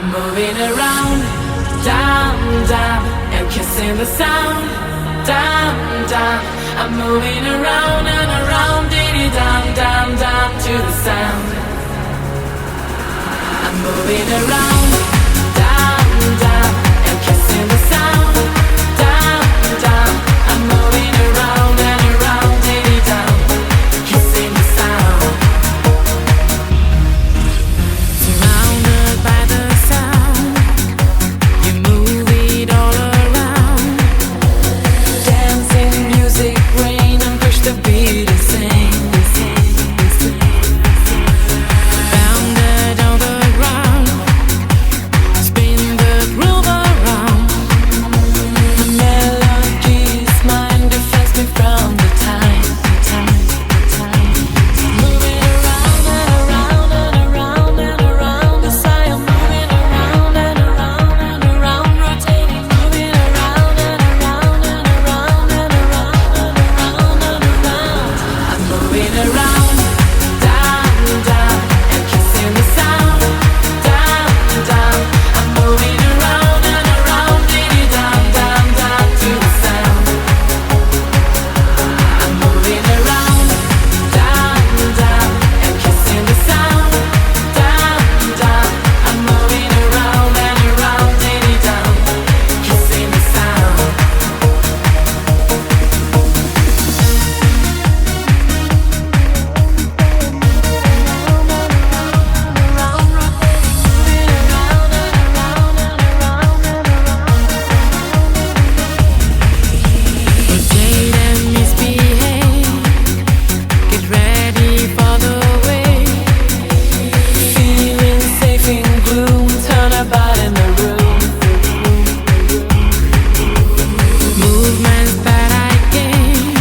I'm moving around, down, down, and kissing the sound, down, down. I'm moving around and around, diddy, down, down, down to the sound. I'm moving around, down, down, and kissing the sound, down, down. I'm moving around and around, diddy, down, kissing the sound. Surrounded by the sound, you move it all around. Dancing music, rain, and push the beat and sing. Bounded on the ground, spin the groove around. The melody's mine, defends me from the time. Moving around and around and around and around. As I am moving around and around and around, rotating, moving around and around and around and around and around and around. I'm moving around, down, down, and kissing the sound, down, down. I'm moving around and around, diddy, down, down, down to the sound. I'm moving around, down, down, and kissing the sound, down, down. I'm moving around and around, diddy, down, kissing the sound. Rotate and misbehave. Get ready for the wave. Feeling safe in gloom. Turn about in the room. Movements that I gain.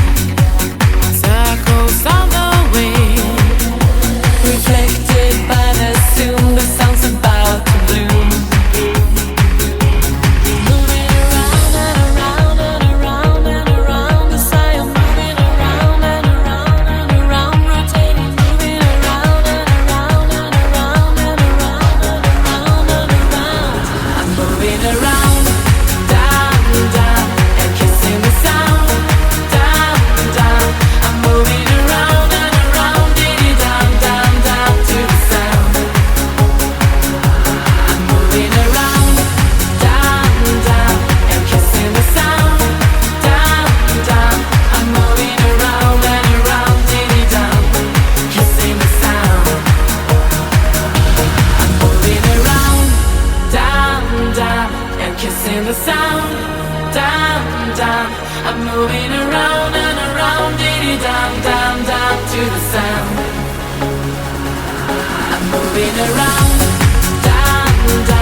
Circles on the way. Reflected by the zoom. The sound's about to bloom. Moving around and around and around and around. As I am moving around and around and around, rotating, moving around and around and around and around and around and around. I'm moving around, down, down, and kissing the sound, down, down. I'm moving around and around, diddy, down, down, down to the sound. I'm moving around, down, down, and kissing the sound, down, down. I'm moving around and around, diddy, down, kissing the sound. I'm moving around, down, down, and kissing the sound, down, down. I'm moving around and around, diddy, down, down, down to the sound. I'm moving around, down, down.